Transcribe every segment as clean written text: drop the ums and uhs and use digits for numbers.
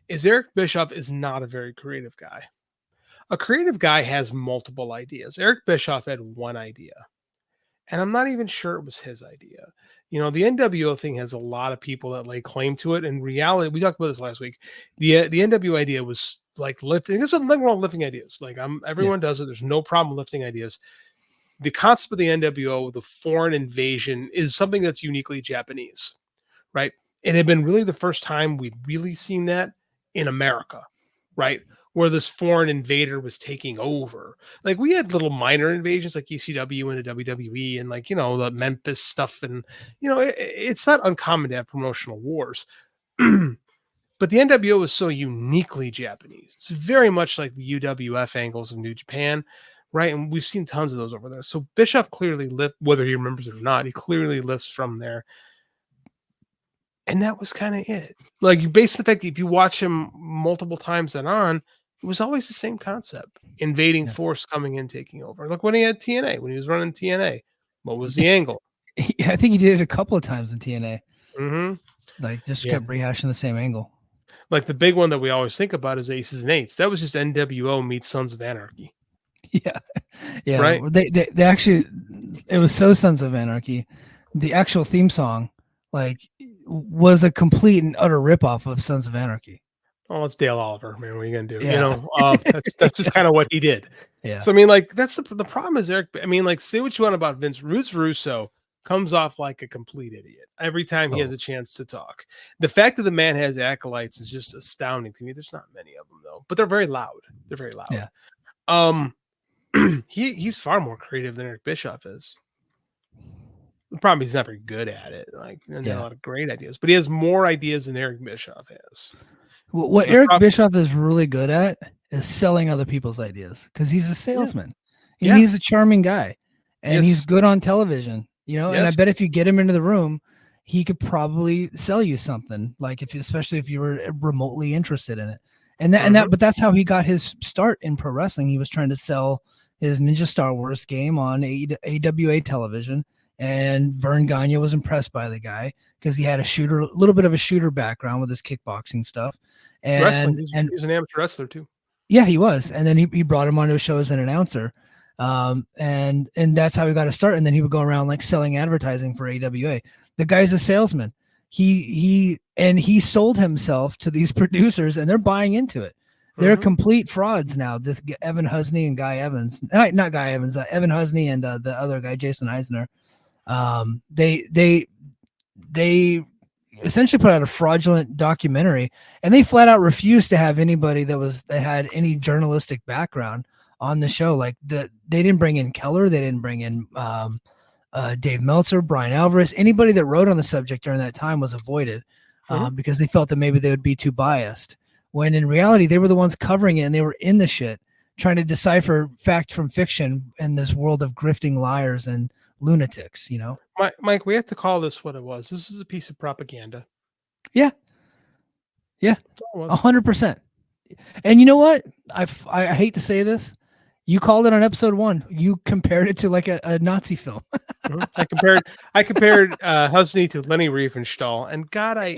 is Eric Bischoff is not a very creative guy. A creative guy has multiple ideas. Eric Bischoff had one idea, and I'm not even sure it was his idea. The NWO thing has a lot of people that lay claim to it. In reality, we talked about this last week. The NWO idea was like lifting. There's nothing wrong with lifting ideas. Like everyone does it. There's no problem lifting ideas. The concept of the NWO, the foreign invasion, is something that's uniquely Japanese, right? It had been really the first time we'd really seen that in America, right? Where this foreign invader was taking over. Like we had little minor invasions like ECW and the WWE and the Memphis stuff. And, it's not uncommon to have promotional wars. But the NWO is so uniquely Japanese. It's very much like the UWF angles in New Japan, right? And we've seen tons of those over there. So Bischoff clearly whether he remembers it or not, he clearly lifts from there. And that was kind of it. Like, based on the fact that if you watch him multiple times and on, it was always the same concept. Invading force coming in, taking over. Look when he had TNA, when he was running TNA. What was the angle? I think he did it a couple of times in TNA. Mm-hmm. Like, just kept rehashing the same angle. Like, the big one that we always think about is Aces and Eights. That was just NWO meets Sons of Anarchy. Yeah. Yeah. Right? They actually, it was so Sons of Anarchy. The actual theme song, was a complete and utter ripoff of Sons of Anarchy. Oh, it's Dale Oliver, man. What are you gonna do? Yeah. That's just kind of what he did. Yeah. So I mean, that's the problem is Eric. I mean, say what you want about Vince Russo comes off like a complete idiot every time he has a chance to talk. The fact that the man has acolytes is just astounding to me. There's not many of them though, but they're very loud. They're very loud. Yeah. He's far more creative than Eric Bischoff is. The problem is he's not very good at it. A lot of great ideas, but he has more ideas than Eric Bischoff has. What Eric Bischoff is really good at is selling other people's ideas because he's a salesman. Yeah. And he's a charming guy, and he's good on television. And I bet if you get him into the room, he could probably sell you something. Especially if you were remotely interested in it. But that's how he got his start in pro wrestling. He was trying to sell his Ninja Star Wars game on AWA television. And Vern Gagne was impressed by the guy because he had a little bit of a shooter background with his kickboxing stuff. And wrestling, he was an amateur wrestler too. Yeah, he was. And then he brought him onto a show as an announcer. And that's how he got to start. And then he would go around selling advertising for AWA. The guy's a salesman. He sold himself to these producers, and they're buying into it. They're complete frauds now. This Evan Husney and Guy Evans, not Guy Evans, Evan Husney and the other guy, Jason Eisner. They essentially put out a fraudulent documentary, and they flat out refused to have anybody that had any journalistic background on the show. They didn't bring in Keller, they didn't bring in Dave Meltzer, Brian Alvarez. Anybody that wrote on the subject during that time was avoided because they felt that maybe they would be too biased. When in reality, they were the ones covering it, and they were in the shit, trying to decipher fact from fiction in this world of grifting liars and lunatics. Mike, we have to call this what it was. This is a piece of propaganda. Yeah 100%. And you know what, I hate to say this, you called it on episode 1, you compared it to a Nazi film. I compared Husney to Lenny Riefenstahl, and God, I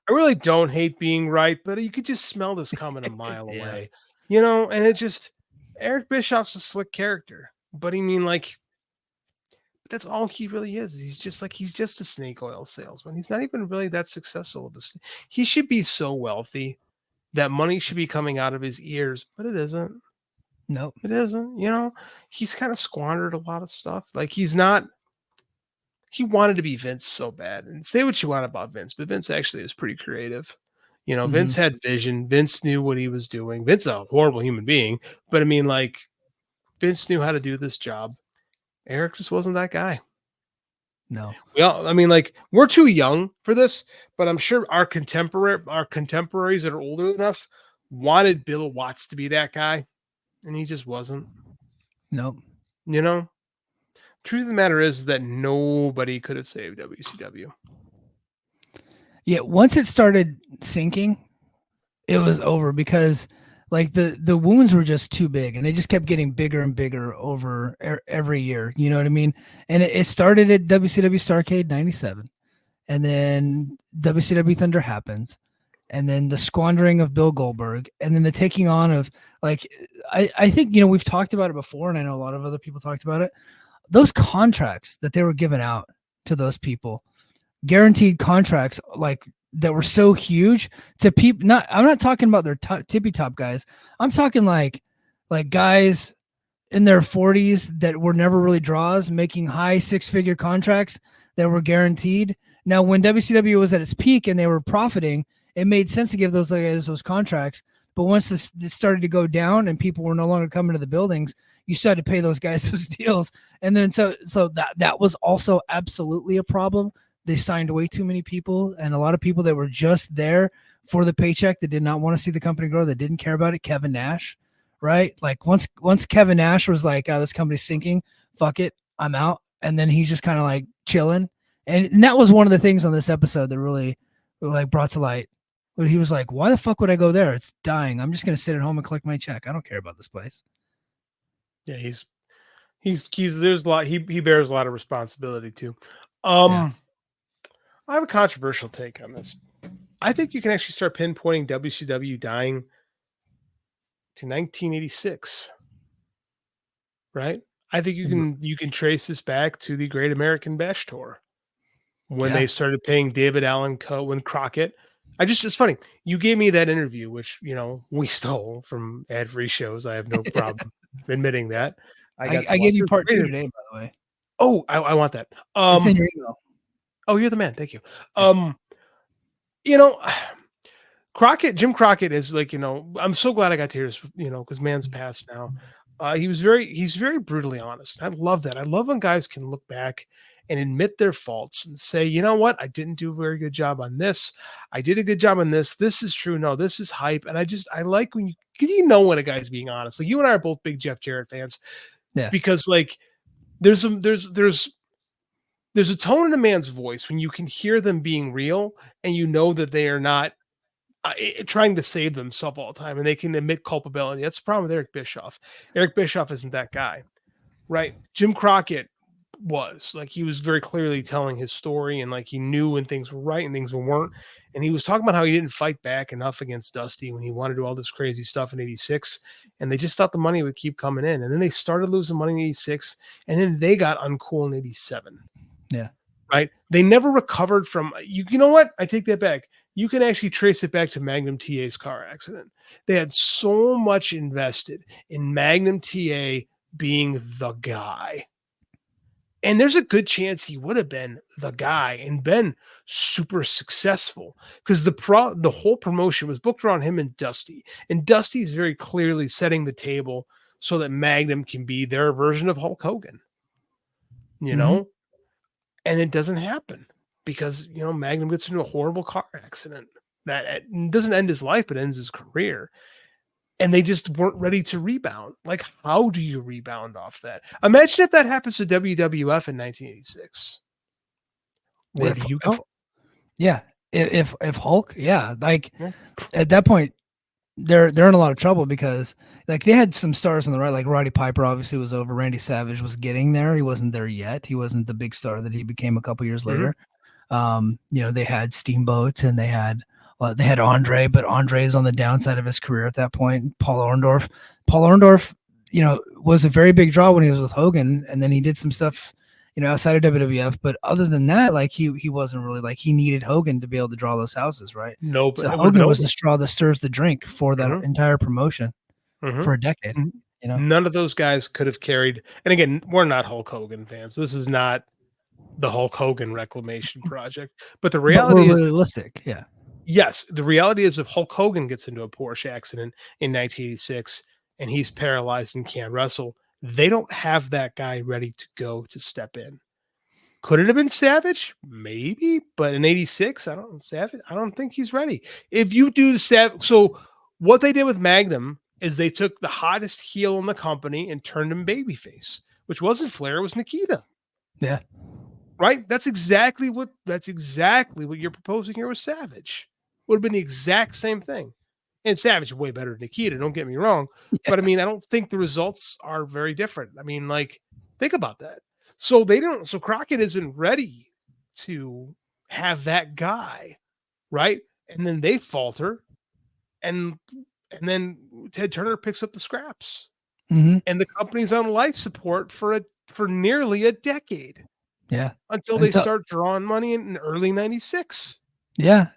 really don't hate being right, but you could just smell this coming a mile away, and it just, Eric Bischoff's a slick character, but that's all he really is. He's just a snake oil salesman. He's not even really that successful. He should be so wealthy that money should be coming out of his ears, but it isn't. No, it isn't. He's kind of squandered a lot of stuff. He wanted to be Vince so bad, and say what you want about Vince, but Vince actually is pretty creative. Vince had vision. Vince knew what he was doing. Vince is a horrible human being, but Vince knew how to do this job. Eric just wasn't that guy. No. We're too young for this, but I'm sure our contemporaries that are older than us wanted Bill Watts to be that guy, and he just wasn't. Nope. Truth of the matter is that nobody could have saved WCW. Yeah, once it started sinking, it was over because the wounds were just too big, and they just kept getting bigger and bigger over every year. You know what I mean? And it started at WCW Starrcade 97, and then WCW Thunder happens, and then the squandering of Bill Goldberg, and then the taking on of, like, I think, you know, we've talked about it before, and I know a lot of other people talked about it. Those contracts that they were giving out to those people, guaranteed contracts, like, that were so huge to people. Not, I'm not talking about their tippy top guys. I'm talking like guys in their 40s that were never really draws, making high 6-figure contracts that were guaranteed. Now, when WCW was at its peak and they were profiting, it made sense to give those guys those contracts. But once this started to go down and people were no longer coming to the buildings, you started to pay those guys those deals. And then so that was also absolutely a problem. They signed way too many people, and a lot of people that were just there for the paycheck that did not want to see the company grow, that didn't care about it. Kevin Nash, right? Like once Kevin Nash was like, "Oh, this company's sinking, fuck it, I'm out," and then he's just kind of like chilling. And that was one of the things on this episode that really like brought to light. But he was like, "Why the fuck would I go there? It's dying. I'm just gonna sit at home and collect my check. I don't care about this place." Yeah, he's there's a lot. He bears a lot of responsibility too. Yeah. I have a controversial take on this. I think you can actually start pinpointing WCW dying to 1986. Right? I think you can trace this back to the Great American Bash Tour when they started paying David Allen Coe and Crockett. It's funny. You gave me that interview, which, you know, we stole from ad-free shows. I have no problem admitting that. I gave you part 2 today, by the way. Oh, I want that. It's in your email. Oh, you're the man. Thank you. Yeah. You know, Jim Crockett is like, you know, I'm so glad I got to hear this, you know, because man's passed now. He's very brutally honest. I love that. I love when guys can look back and admit their faults and say, you know what, I didn't do a very good job on this. I did a good job on this. This is true. No, this is hype. And I like when you know when a guy's being honest. Like you and I are both big Jeff Jarrett fans. Yeah. Because like there's a tone in a man's voice when you can hear them being real and you know that they are not trying to save themselves all the time and they can admit culpability. That's the problem with Eric Bischoff. Eric Bischoff isn't that guy, right? Jim Crockett was like, he was very clearly telling his story and like he knew when things were right and things weren't. And he was talking about how he didn't fight back enough against Dusty when he wanted to do all this crazy stuff in 86. And they just thought the money would keep coming in. And then they started losing money in 86. And then they got uncool in 87. Yeah. Right. They never recovered from you. You know what? I take that back. You can actually trace it back to Magnum TA's car accident. They had so much invested in Magnum TA being the guy. And there's a good chance he would have been the guy and been super successful because the whole promotion was booked around him and Dusty. And Dusty is very clearly setting the table so that Magnum can be their version of Hulk Hogan. You know? And it doesn't happen because, you know, Magnum gets into a horrible car accident that doesn't end his life, but ends his career. And they just weren't ready to rebound. Like, how do you rebound off that? Imagine if that happens to WWF in 1986. Where do you go? Yeah. If Hulk, like at that point, they're in a lot of trouble because like they had some stars on the right, like Roddy Piper obviously was over. Randy Savage was getting there. He wasn't there yet. He wasn't the big star that he became a couple years later. You know, they had Steamboat and they had Andre, but Andre is on the downside of his career at that point. Paul Orndorff, you know, was a very big draw when he was with Hogan, and then he did some stuff, you know, outside of WWF. But other than that, like he wasn't really, like, he needed Hogan to be able to draw those houses, right? No, but so Hogan was the straw that stirs the drink for that entire promotion for a decade. You know, none of those guys could have carried. And again, we're not Hulk Hogan fans. This is not the Hulk Hogan reclamation project. But the reality is realistic. Yeah. Yes, the reality is if Hulk Hogan gets into a Porsche accident in 1986 and he's paralyzed and can't wrestle, they don't have that guy ready to go to step in. Could it have been Savage? Maybe, but in 86, I don't think he's ready. If you do so what they did with Magnum is they took the hottest heel in the company and turned him babyface, which wasn't Flair, it was Nikita. Yeah. Right? That's exactly what you're proposing here with Savage. Would have been the exact same thing. And Savage is way better than Nikita, don't get me wrong. Yeah. But I mean, I don't think the results are very different. I mean, like, think about that. So Crockett isn't ready to have that guy, right? and then they falter, and then Ted Turner picks up the scraps, and the company's on life support for nearly a decade. Yeah, until they start drawing money in early '96. Yeah, yeah.